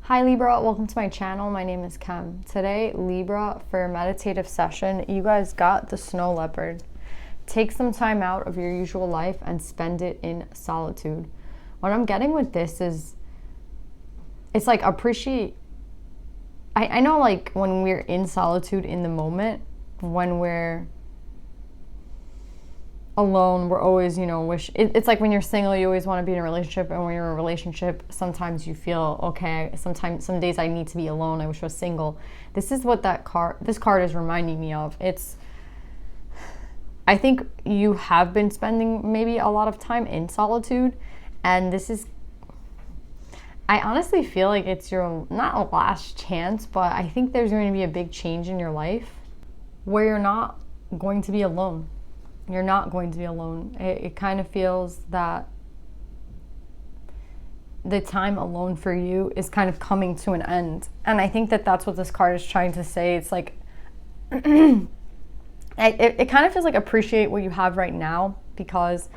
Hi Libra, welcome to my channel. My name is Kem. Today, Libra, for a meditative session, you guys got the snow leopard. Take some time out of your usual life and spend it in solitude. What I'm getting with this is, it's like appreciate. I know like when we're in solitude in the moment, when we're alone, we're always, it's like when you're single, you always want to be in a relationship, and when you're in a relationship, sometimes you feel, okay, some days I need to be alone, I wish I was single. This is what this card is reminding me of. I think you have been spending maybe a lot of time in solitude, and I honestly feel like it's your, not a last chance, but I think there's going to be a big change in your life where you're not going to be alone. You're not going to be alone. It kind of feels that the time alone for you is kind of coming to an end. And I think that that's what this card is trying to say. It's like, it kind of feels like appreciate what you have right now, because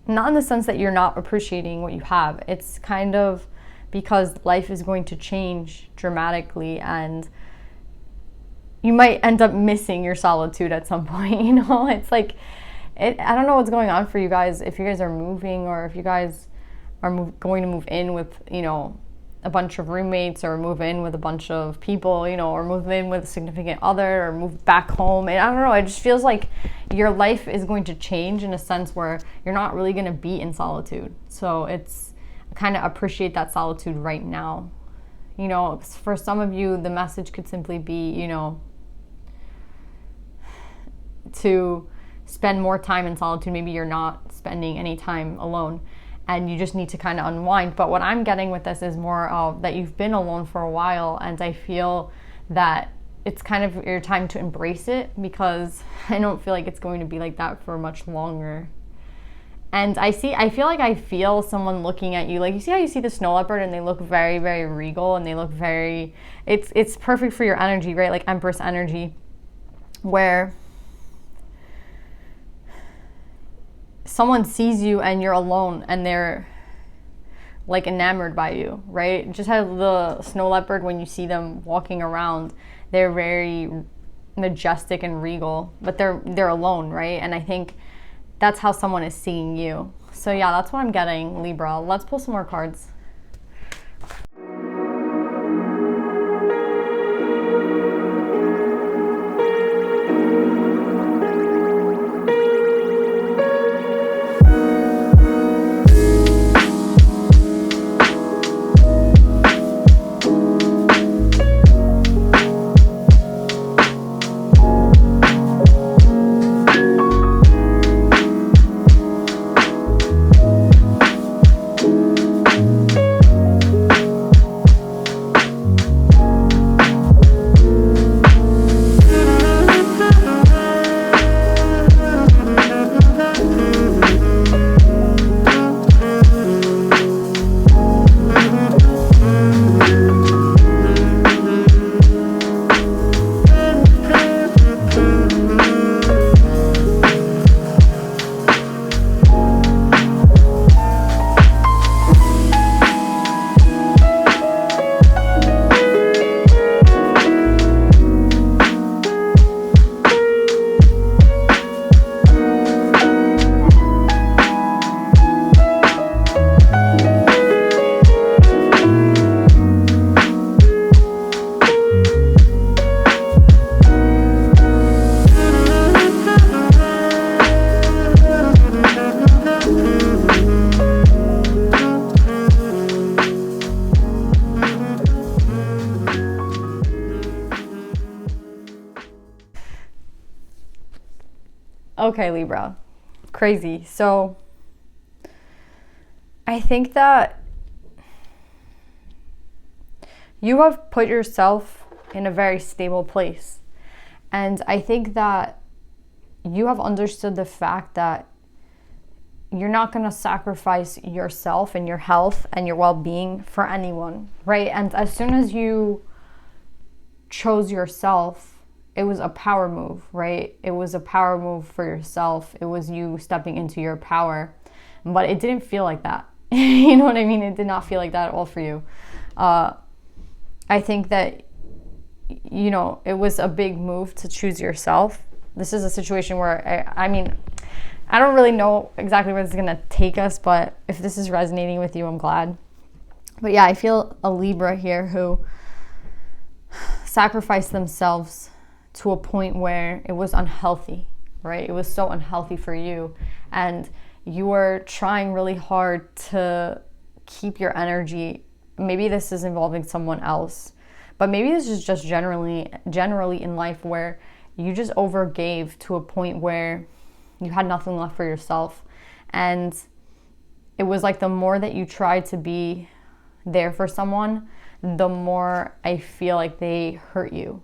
not in the sense that you're not appreciating what you have. It's kind of because life is going to change dramatically, and you might end up missing your solitude at some point. It's like, I don't know what's going on for you guys, if you guys are moving, or if you guys are going to move in with, a bunch of roommates, or move in with a bunch of people, or move in with a significant other, or move back home. And I don't know, it just feels like your life is going to change in a sense where you're not really going to be in solitude. So it's kind of appreciate that solitude right now. For some of you, the message could simply be, to spend more time in solitude. Maybe you're not spending any time alone and you just need to kind of unwind. But what I'm getting with this is more of that you've been alone for a while, and I feel that it's kind of your time to embrace it, because I don't feel like it's going to be like that for much longer. And I feel someone looking at you, like, you see how you see the snow leopard and they look very, very regal, and they look very, it's perfect for your energy, right? Like Empress energy, where someone sees you and you're alone and they're like enamored by you, right? Just have the snow leopard, when you see them walking around, they're very majestic and regal, but they're alone, right? And I think that's how someone is seeing you. So yeah, that's what I'm getting, Libra. Let's pull some more cards. Okay, Libra. Crazy. So I think that you have put yourself in a very stable place. And I think that you have understood the fact that you're not going to sacrifice yourself and your health and your well-being for anyone, right? And as soon as you chose yourself, it was a power move, right? It was a power move for yourself. It was you stepping into your power. But it didn't feel like that. You know what I mean? It did not feel like that at all for you. I think that, you know, it was a big move to choose yourself. This is a situation where, I mean, I don't really know exactly where this is going to take us, but if this is resonating with you, I'm glad. But yeah, I feel a Libra here who sacrificed themselves to a point where it was unhealthy, right? It was so unhealthy for you. And you were trying really hard to keep your energy. Maybe this is involving someone else, but maybe this is just generally in life where you just overgave to a point where you had nothing left for yourself. And it was like the more that you tried to be there for someone, the more I feel like they hurt you.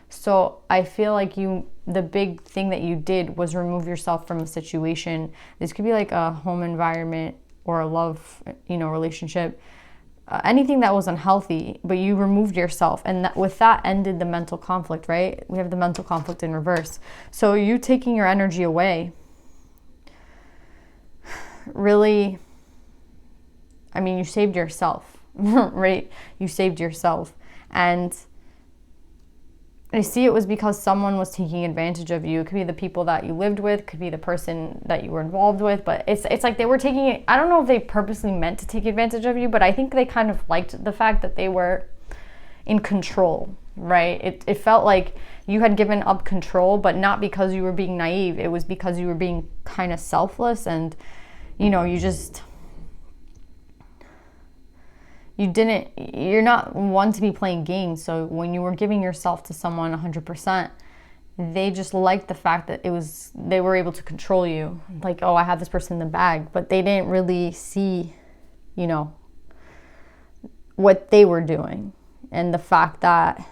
So I feel like the big thing that you did was remove yourself from a situation. This could be like a home environment or a love, relationship, anything that was unhealthy, but you removed yourself. And with that ended the mental conflict, right? We have the mental conflict in reverse. So you taking your energy away, really, I mean, you saved yourself, right? You saved yourself. And I see it was because someone was taking advantage of you. It could be the people that you lived with, could be the person that you were involved with, but it's like they were taking it. I don't know if they purposely meant to take advantage of you, but I think they kind of liked the fact that they were in control, right? It felt like you had given up control, but not because you were being naive. It was because you were being kind of selfless, and you're not one to be playing games. So when you were giving yourself to someone 100%, they just liked the fact that they were able to control you. Like, oh, I have this person in the bag, but they didn't really see, what they were doing and the fact that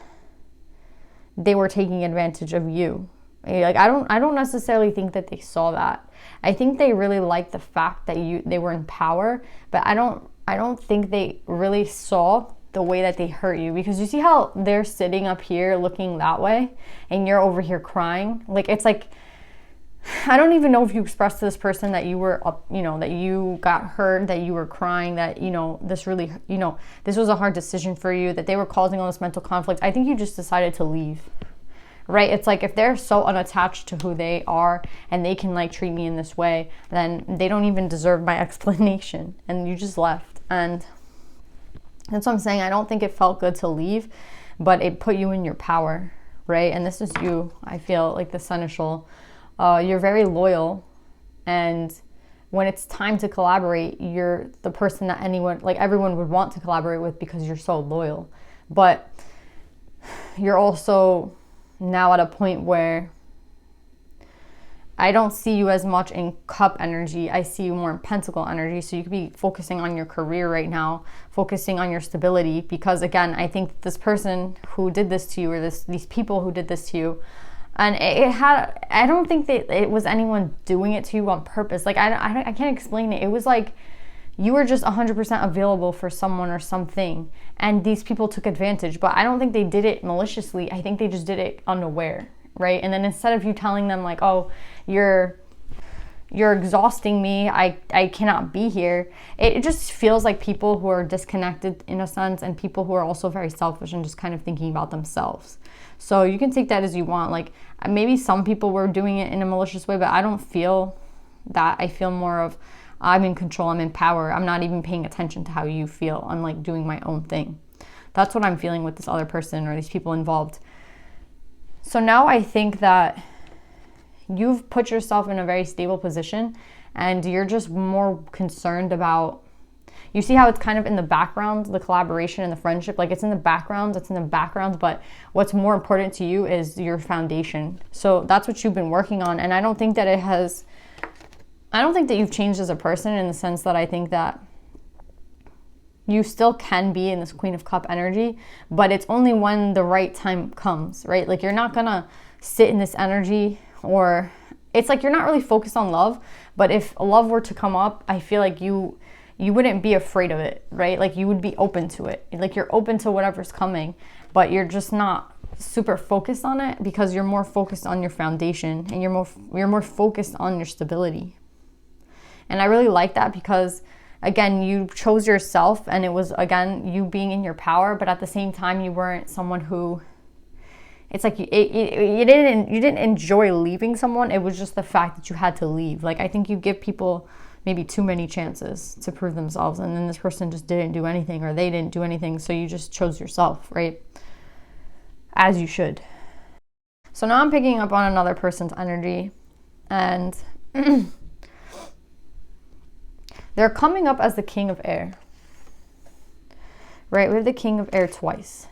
they were taking advantage of you. Like, I don't necessarily think that they saw that. I think they really liked the fact that they were in power, but I don't think they really saw the way that they hurt you, because you see how they're sitting up here looking that way and you're over here crying. Like, it's like, I don't even know if you expressed to this person that you were up, that you got hurt, that you were crying, that, this really, this was a hard decision for you, that they were causing all this mental conflict. I think you just decided to leave, right? It's like, if they're so unattached to who they are and they can like treat me in this way, then they don't even deserve my explanation, and you just left. And that's what I'm saying. I don't think it felt good to leave, but it put you in your power, right? And this is you. I feel like the seneschal. You're very loyal, and when it's time to collaborate, you're the person that everyone would want to collaborate with because you're so loyal. But you're also now at a point where I don't see you as much in cup energy. I see you more in pentacle energy. So you could be focusing on your career right now, focusing on your stability, because again, I think this person who did this to you, or these people who did this to you, and I don't think that it was anyone doing it to you on purpose. Like, I can't explain it. It was like you were just 100% available for someone or something, and these people took advantage. But I don't think they did it maliciously. I think they just did it unaware, right? And then instead of you telling them like, oh, you're exhausting me, I cannot be here, it just feels like people who are disconnected in a sense, and people who are also very selfish and just kind of thinking about themselves. So you can take that as you want. Like, maybe some people were doing it in a malicious way, but I don't feel that. I feel more of, I'm in control, I'm in power, I'm not even paying attention to how you feel, I'm like doing my own thing. That's what I'm feeling with this other person or these people involved. So now I think that you've put yourself in a very stable position, and you're just more concerned about, you see how it's kind of in the background, the collaboration and the friendship, like it's in the background, but what's more important to you is your foundation. So that's what you've been working on. And I don't think that you've changed as a person, in the sense that I think that you still can be in this Queen of Cup energy, but it's only when the right time comes, right? Like, you're not gonna sit in this energy, or it's like you're not really focused on love, but if love were to come up, I feel like you wouldn't be afraid of it, right? Like, you would be open to it. Like, you're open to whatever's coming, but you're just not super focused on it, because you're more focused on your foundation, and you're more focused on your stability. And I really like that, because again, you chose yourself, and it was, again, you being in your power, but at the same time, you weren't someone who, it's like you didn't enjoy leaving someone. It was just the fact that you had to leave. Like, I think you give people maybe too many chances to prove themselves, and then this person just didn't do anything, or they didn't do anything, so you just chose yourself, right? As you should. So now I'm picking up on another person's energy, and they're coming up as the King of Air, right? We have the King of Air twice.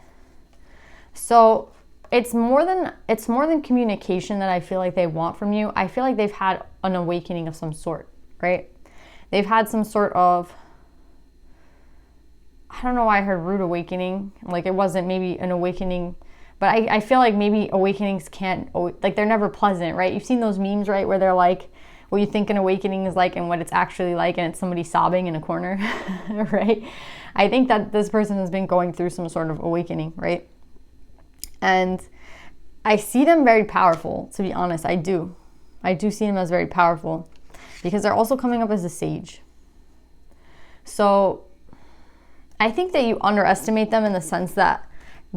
So it's more than communication that I feel like they want from you. I feel like they've had an awakening of some sort, right? They've had some sort of, I don't know why I heard rude awakening. Like, it wasn't maybe an awakening, but I feel like maybe awakenings can't, like, they're never pleasant, right? You've seen those memes, right? Where they're like, what you think an awakening is like and what it's actually like, and it's somebody sobbing in a corner, right? I think that this person has been going through some sort of awakening, right? And I see them very powerful, to be honest. I do see them as very powerful, because they're also coming up as a sage. So I think that you underestimate them in the sense that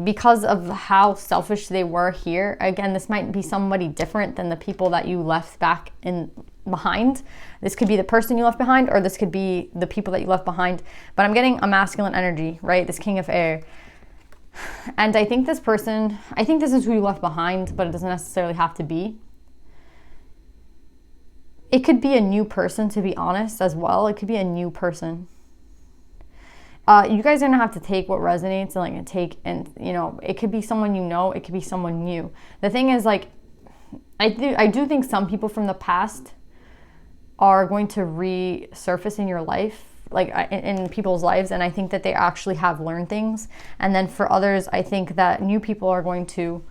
because of how selfish they were here, again, this might be somebody different than the people that you left back in behind. This could be the person you left behind, or this could be the people that you left behind. But I'm getting a masculine energy, right? This King of Air. And I think this is who you left behind, but it doesn't necessarily have to be. It could be a new person, to be honest, as well. It could be a new person. You guys are gonna have to take what resonates and it could be someone you know, it could be someone new. The thing is, like, I do think some people from the past are going to resurface in your life, like in people's lives, and I think that they actually have learned things. And then for others, I think that new people are going to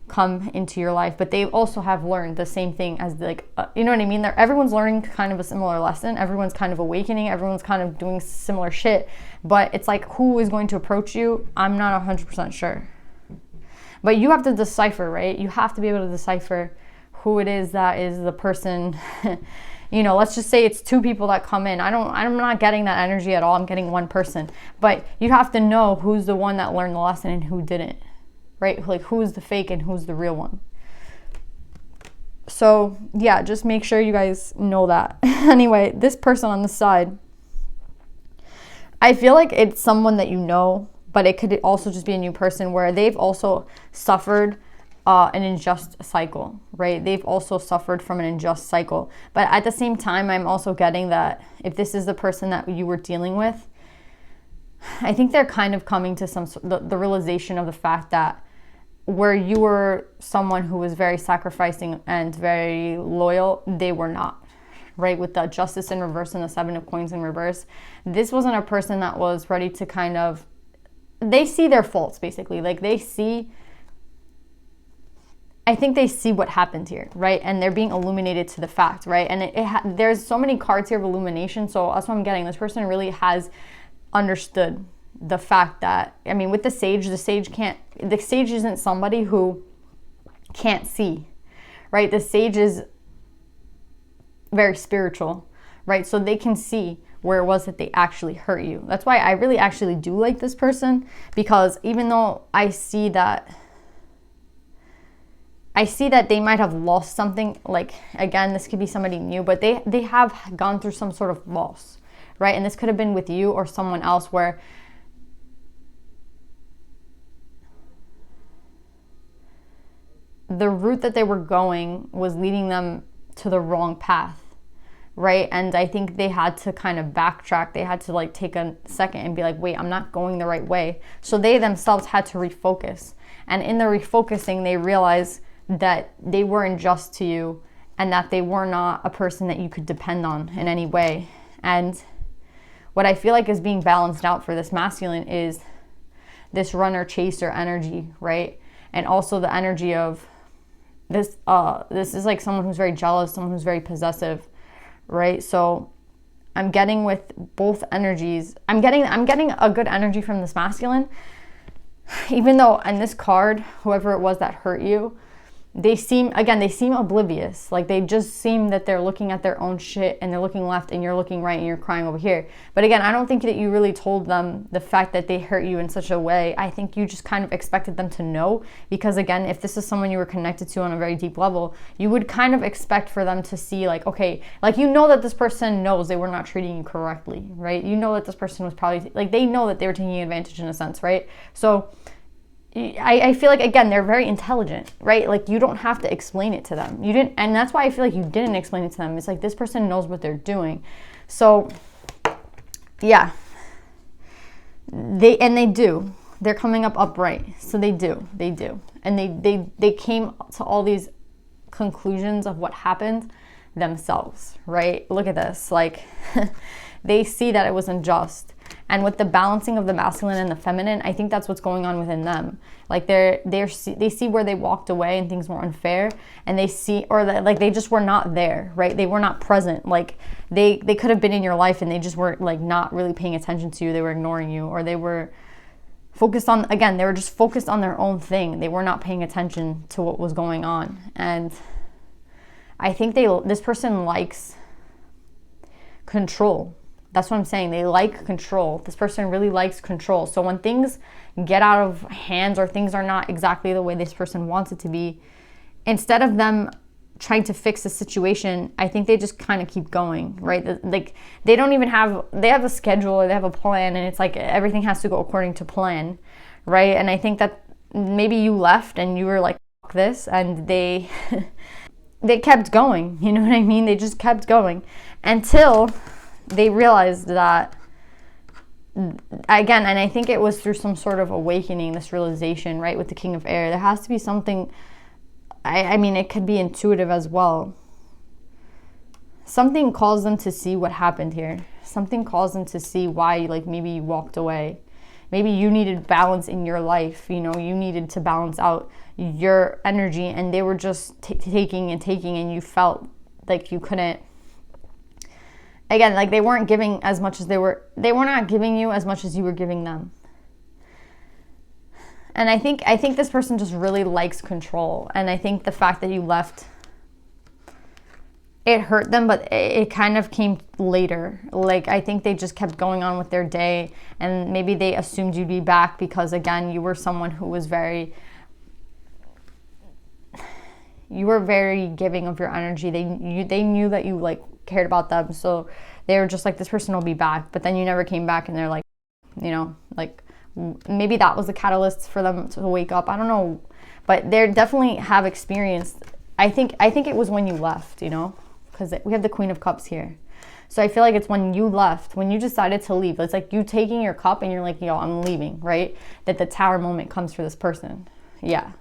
come into your life, but they also have learned the same thing as, like, you know what I mean? Everyone's learning kind of a similar lesson. Everyone's kind of awakening. Everyone's kind of doing similar shit. But it's like, who is going to approach you? I'm not 100% sure. But you have to decipher, right? You have to be able to decipher who it is that is the person. Let's just say it's two people that come in. I'm not getting that energy at all. I'm getting one person. But you have to know who's the one that learned the lesson and who didn't. Right? Like, who's the fake and who's the real one. So, yeah, just make sure you guys know that. Anyway, this person on the side, I feel like it's someone that you know, but it could also just be a new person where they've also suffered an unjust cycle, right? They've also suffered from an unjust cycle. But at the same time, I'm also getting that if this is the person that you were dealing with, I think they're kind of coming to the realization of the fact that where you were someone who was very sacrificing and very loyal, they were not, right? With the Justice in reverse and the Seven of Coins in reverse, this wasn't a person that was ready to kind of, they see their faults, basically. Like, I think they see what happened here, right? And they're being illuminated to the fact, right? And there's so many cards here of illumination, so that's what I'm getting. This person really has understood the fact that, I mean, with the sage isn't somebody who can't see, right? The sage is very spiritual, right? So they can see where it was that they actually hurt you. That's why I really actually do like this person, because even though I see that they might have lost something, like, again, this could be somebody new, but they have gone through some sort of loss, right? And this could have been with you or someone else, where the route that they were going was leading them to the wrong path, right? And I think they had to kind of backtrack. They had to, like, take a second and be like, wait, I'm not going the right way. So they themselves had to refocus. And in the refocusing, they realized that they were unjust to you and that they were not a person that you could depend on in any way. And what I feel like is being balanced out for this masculine is this runner chaser energy, right? And also the energy of this is like someone who's very jealous, someone who's very possessive, right? So I'm getting with both energies. I'm getting a good energy from this masculine, even though in this card, whoever it was that hurt you, they seem oblivious. Like, they just seem that they're looking at their own shit, and they're looking left and you're looking right and you're crying over here. But again, I don't think that you really told them the fact that they hurt you in such a way. I think you just kind of expected them to know, because again, if this is someone you were connected to on a very deep level, you would kind of expect for them to see, like, okay, like, you know that this person knows they were not treating you correctly, right? You know that this person was probably, like, they know that they were taking advantage in a sense, right? So I feel like, again, they're very intelligent, right? Like, you don't have to explain it to them. You didn't, and that's why I feel like you didn't explain it to them. It's like, this person knows what they're doing. So, yeah. They do. They're coming up upright. So they do. And they came to all these conclusions of what happened themselves, right? Look at this. Like, they see that it was unjust. And with the balancing of the masculine and the feminine, I think that's what's going on within them. Like, they see where they walked away and things were unfair, and they see, or like, they just were not there, right? They were not present. Like, they could have been in your life and they just were, like, not really paying attention to you. They were ignoring you, or they were focused on, again, they were just focused on their own thing. They were not paying attention to what was going on. And I think this person likes control. That's what I'm saying. They like control. This person really likes control. So when things get out of hands, or things are not exactly the way this person wants it to be, instead of them trying to fix the situation, I think they just kind of keep going, right? Like, they don't even they have a schedule, or they have a plan, and it's like everything has to go according to plan, right? And I think that maybe you left and you were like, fuck this, and they kept going, you know what I mean? They just kept going until they realized that, again, and I think it was through some sort of awakening, this realization, right, with the King of Air. There has to be something, I mean, it could be intuitive as well. Something calls them to see what happened here. Something calls them to see why, like, maybe you walked away. Maybe you needed balance in your life, you know, you needed to balance out your energy, and they were just taking and taking, and you felt like you couldn't. Again, like, they weren't giving as much as they were not giving you as much as you were giving them. And I think this person just really likes control. And I think the fact that you left, it hurt them, but it kind of came later. Like, I think they just kept going on with their day, and maybe they assumed you'd be back because, again, you were someone who was very giving of your energy. They knew that you, like, cared about them, so they were just like, this person will be back. But then you never came back, and they're like, you know, like, maybe that was the catalyst for them to wake up. I don't know, but they definitely have experienced. I think it was when you left, you know, because we have the Queen of Cups here. So I feel like it's when you left, when you decided to leave. It's like you taking your cup and you're like, yo, I'm leaving, right? That the Tower moment comes for this person. Yeah.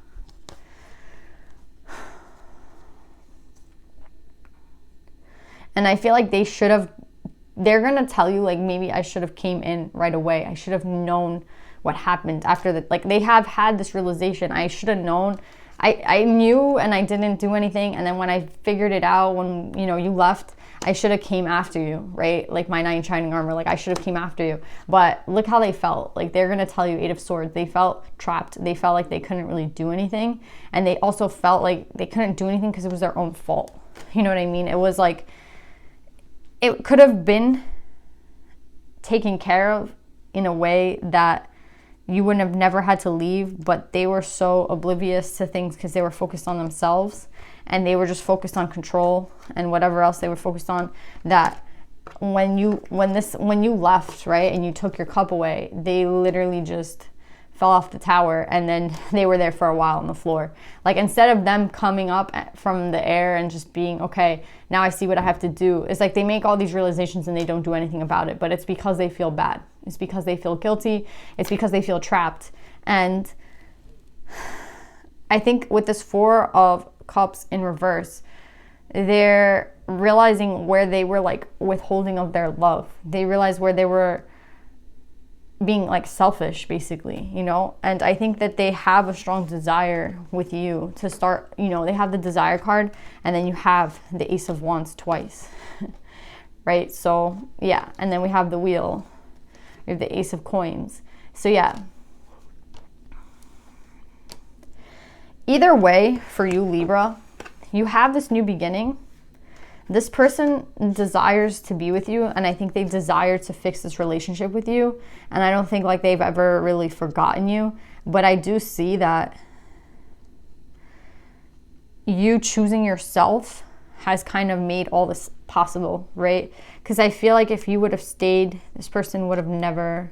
And I feel like they're going to tell you, like, maybe I should have came in right away. I should have known what happened after that. Like, they have had this realization. I should have known. I knew, and I didn't do anything. And then when I figured it out, when, you know, you left, I should have came after you, right? Like, my knight in shining armor, like, I should have came after you. But look how they felt. Like, they're going to tell you, Eight of Swords. They felt trapped. They felt like they couldn't really do anything. And they also felt like they couldn't do anything because it was their own fault. You know what I mean? It was like, it could have been taken care of in a way that you wouldn't have never had to leave, but they were so oblivious to things because they were focused on themselves, and they were just focused on control and whatever else they were focused on, that when you left, right, and you took your cup away, they literally just fell off the tower, and then they were there for a while on the floor. Like, instead of them coming up from the air and just being, okay, now I see what I have to do, it's like they make all these realizations and they don't do anything about it. But it's because they feel bad. It's because they feel guilty. It's because they feel trapped. And I think with this Four of Cups in reverse, they're realizing where they were, like, withholding of their love. They realized where they were being, like, selfish, basically, you know. And I think that they have a strong desire with you to start, you know, they have the desire card, and then you have the Ace of Wands twice. Right? So yeah, and then we have the Wheel, we have the Ace of Coins. So yeah, either way, for you, Libra, you have this new beginning. This person desires to be with you, and I think they desire to fix this relationship with you. And I don't think like they've ever really forgotten you. But I do see that you choosing yourself has kind of made all this possible, right? Because I feel like if you would have stayed, this person would have never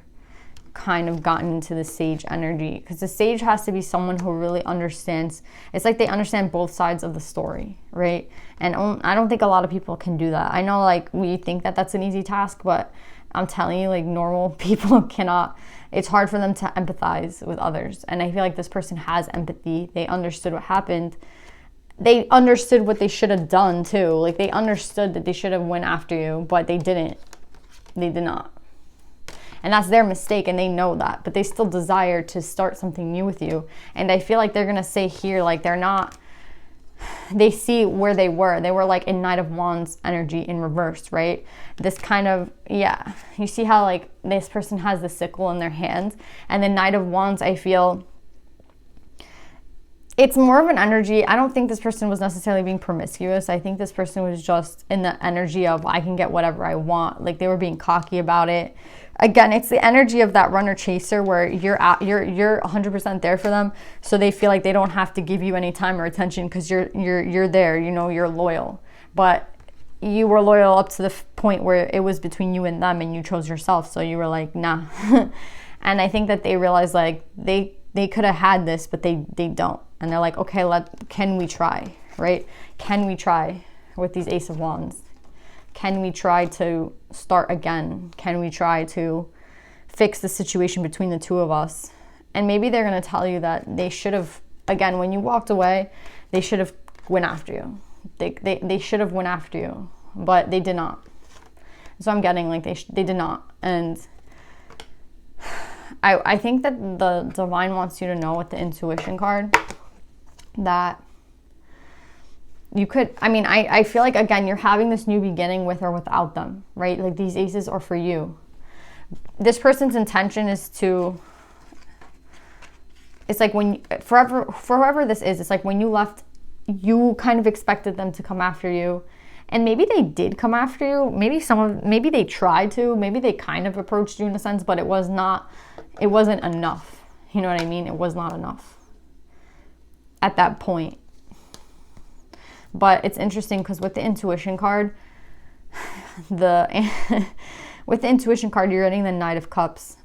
kind of gotten into the sage energy, because the sage has to be someone who really understands. It's like they understand both sides of the story, right? And I don't think a lot of people can do that. I know like we think that that's an easy task, but I'm telling you, like normal people cannot. It's hard for them to empathize with others. And I feel like this person has empathy. They understood what happened. They understood what they should have done too. Like they understood that they should have went after you, but they didn't. They did not. And that's their mistake, and they know that, but they still desire to start something new with you. And I feel like they're gonna say here, like they see where they were. They were like in Knight of Wands energy in reverse, right? This kind of, yeah. You see how like this person has the sickle in their hand, and the Knight of Wands, I feel, it's more of an energy. I don't think this person was necessarily being promiscuous. I think this person was just in the energy of I can get whatever I want. Like they were being cocky about it. Again, it's the energy of that runner chaser where you're 100% there for them, so they feel like they don't have to give you any time or attention because you're there. You know, you're loyal, but you were loyal up to the point where it was between you and them, and you chose yourself. So you were like, nah. And I think that they realized like they could have had this, but they don't, and they're like, okay, can we try, right? Can we try with these Ace of Wands? Can we try to start again? Can we try to fix the situation between the two of us? And maybe they're going to tell you that they should have, again, when you walked away, they should have went after you. They should have went after you, but they did not. So I'm getting like they did not. And I think that the divine wants you to know with the intuition card that you could, I feel like, again, you're having this new beginning with or without them, right? Like these aces are for you. This person's intention is to, it's like for whoever this is, it's like when you left, you kind of expected them to come after you. And maybe they did come after you. Maybe they tried to, maybe they kind of approached you in a sense, but it wasn't enough. You know what I mean? It was not enough at that point. But it's interesting because with the intuition card, with the intuition card, you're getting the Knight of Cups.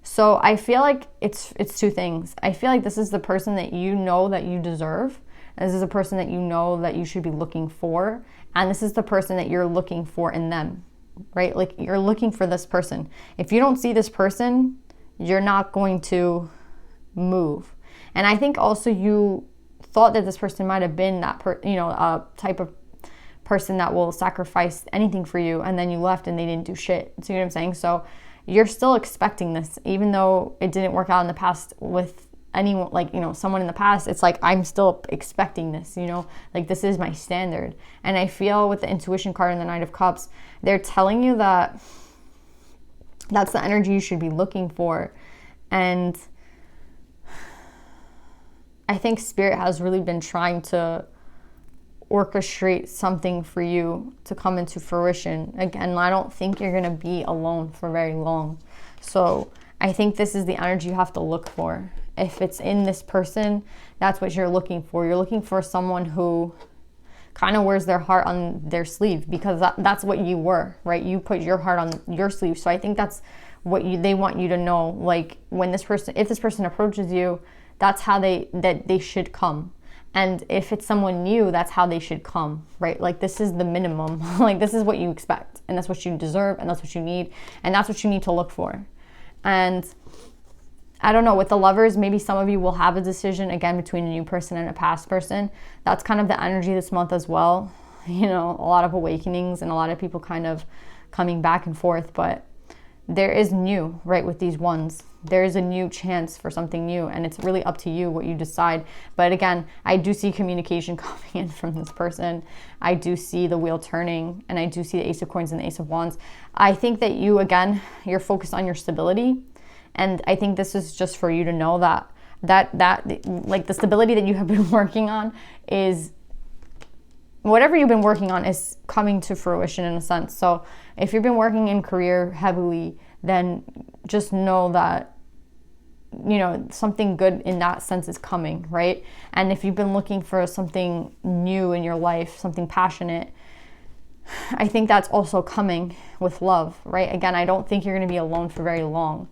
So I feel like it's two things. I feel like this is the person that you know that you deserve. This is a person that you know that you should be looking for. And this is the person that you're looking for in them, right? Like you're looking for this person. If you don't see this person, you're not going to move. And I think also you thought that this person might have been that a type of person that will sacrifice anything for you, and then you left and they didn't do shit. So you know what I'm saying? So you're still expecting this, even though it didn't work out in the past with anyone, like, someone in the past. It's like, I'm still expecting this, like this is my standard. And I feel with the intuition card and the Knight of Cups, they're telling you that that's the energy you should be looking for. And I think Spirit has really been trying to orchestrate something for you to come into fruition. Again, I don't think you're going to be alone for very long. So I think this is the energy you have to look for. If it's in this person, that's what you're looking for. You're looking for someone who kind of wears their heart on their sleeve, because that's what you were, right? You put your heart on your sleeve. So I think that's what they want you to know. Like if this person approaches you, that's how they should come. And if it's someone new, that's how they should come, right? Like this is the minimum. Like this is what you expect, and that's what you deserve, and that's what you need, and that's what you need to look for. And I don't know, with the Lovers, maybe some of you will have a decision again between a new person and a past person. That's kind of the energy this month as well. A lot of awakenings and a lot of people kind of coming back and forth, but there is new, right, with these ones. There is a new chance for something new, and it's really up to you what you decide. But again, I do see communication coming in from this person. I do see the wheel turning, and I do see the Ace of Coins and the Ace of Wands. I think that you're focused on your stability, and I think this is just for you to know that like the stability that you have been working on is, whatever you've been working on is coming to fruition in a sense. So if you've been working in career heavily, then just know that, you know, something good in that sense is coming, right? And if you've been looking for something new in your life, something passionate, I think that's also coming with love, right? Again, I don't think you're going to be alone for very long.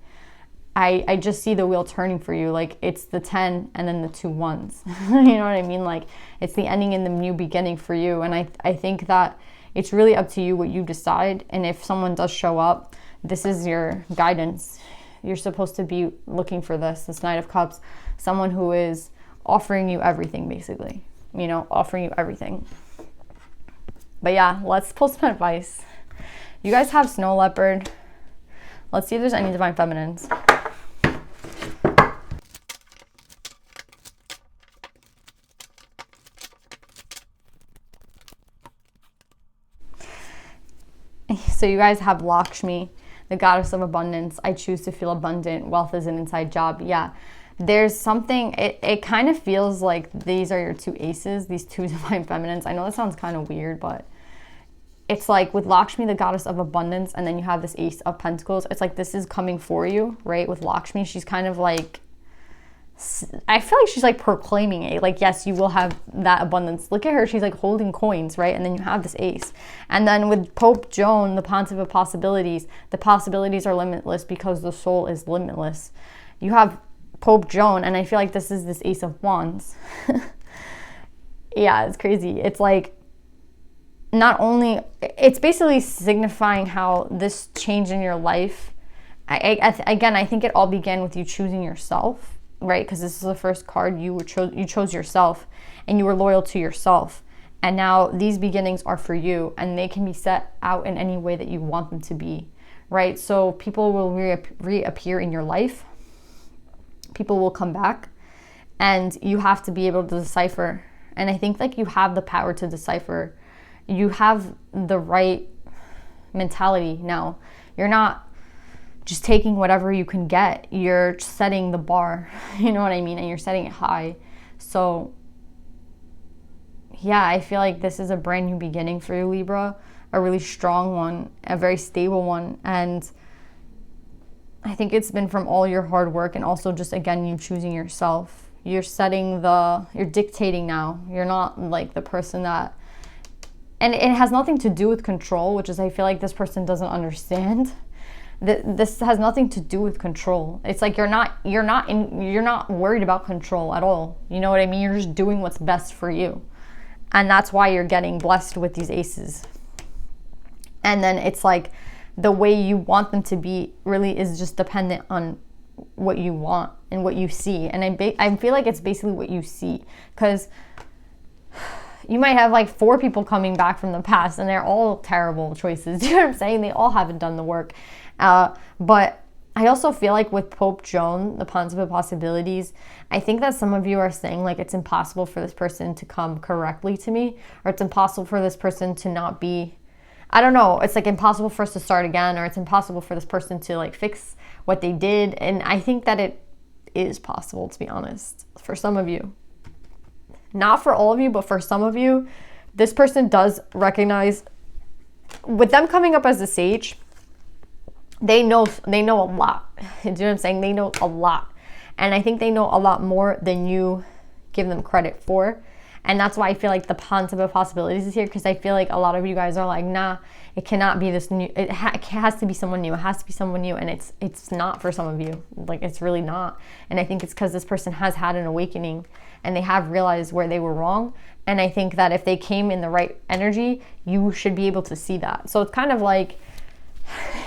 I just see the wheel turning for you. Like, it's the 10 and then the 2 ones. You know what I mean? Like, it's the ending and the new beginning for you. And I think that it's really up to you what you decide. And if someone does show up, this is your guidance. You're supposed to be looking for this Knight of Cups, someone who is offering you everything, basically, you know, offering you everything. But yeah, let's pull some advice. You guys have Snow Leopard. Let's see if there's any Divine Feminines. So you guys have Lakshmi, the goddess of abundance. I choose to feel abundant. Wealth is an inside job. Yeah, there's something, it kind of feels like these are your 2 aces, these 2 Divine Feminines. I know that sounds kind of weird, but it's like with Lakshmi, the goddess of abundance, and then you have this Ace of Pentacles. It's like this is coming for you, right? With Lakshmi, she's kind of like, I feel like she's like proclaiming it. Like, yes, you will have that abundance. Look at her. She's like holding coins, right? And then you have this Ace. And then with Pope Joan, the Pontiff of Possibilities, the possibilities are limitless because the soul is limitless. You have Pope Joan, and I feel like this is this Ace of Wands. Yeah, it's crazy. It's like, not only, it's basically signifying how this change in your life, again, I think it all began with you choosing yourself, right? Because this is the first card, you chose yourself, and you were loyal to yourself. And now these beginnings are for you, and they can be set out in any way that you want them to be, right? So people will reappear in your life. People will come back, and you have to be able to decipher. And I think like you have the power to decipher. You have the right mentality now. You're not just taking whatever you can get. You're setting the bar, you know what I mean? And you're setting it high. So yeah, I feel like this is a brand new beginning for you, Libra, a really strong one, a very stable one. And I think it's been from all your hard work, and also just, again, you choosing yourself. You're you're dictating now. You're not like the person that, and it has nothing to do with control, which is, I feel like this person doesn't understand. This has nothing to do with control. It's like you're not worried about control at all. You know what I mean? You're just doing what's best for you. And that's why you're getting blessed with these aces. And then it's like the way you want them to be really is just dependent on what you want and what you see. And I feel like it's basically what you see, because you might have like 4 people coming back from the past, and they're all terrible choices. You know what I'm saying? They all haven't done the work. But I also feel like with Pope Joan, the Pontiff of Possibilities, I think that some of you are saying like it's impossible for this person to come correctly to me, or it's impossible for this person to not be, I don't know, it's like impossible for us to start again, or it's impossible for this person to like fix what they did. And I think that it is possible, to be honest, for some of you. Not for all of you, but for some of you, this person does recognize, with them coming up as a sage, they know a lot. Do you know what I'm saying? They know a lot. And I think they know a lot more than you give them credit for. And that's why I feel like the Pontiff of Possibilities is here, because I feel like a lot of you guys are like, nah, it cannot be this new, it has to be someone new. It has to be someone new. And it's not for some of you. Like, it's really not. And I think it's because this person has had an awakening, and they have realized where they were wrong. And I think that if they came in the right energy, you should be able to see that. So it's kind of like,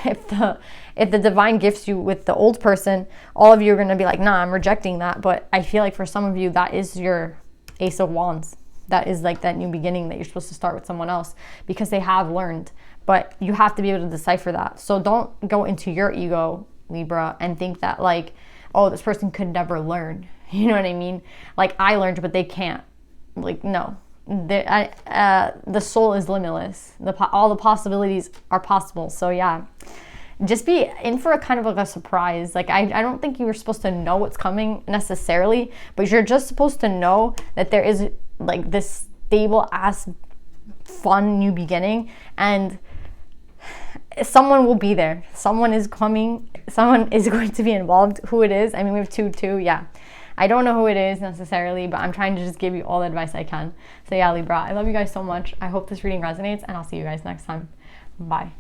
if the divine gifts you with the old person, all of you are going to be like, nah, I'm rejecting that. But I feel like for some of you, that is your Ace of Wands. That is like that new beginning that you're supposed to start with someone else, because they have learned. But you have to be able to decipher that. So don't go into your ego, Libra, and think that like, oh, this person could never learn. You know what I mean? Like, I learned, but they can't. Like, no. The soul is limitless. All the possibilities are possible. So yeah, just be in for a kind of like a surprise. Like I don't think you're supposed to know what's coming necessarily, but you're just supposed to know that there is like this stable ass fun new beginning, and someone will be there. Someone is coming. Someone is going to be involved. Who it is, I mean, we have two, yeah. I don't know who it is necessarily, but I'm trying to just give you all the advice I can. So yeah, Libra, I love you guys so much. I hope this reading resonates, and I'll see you guys next time. Bye.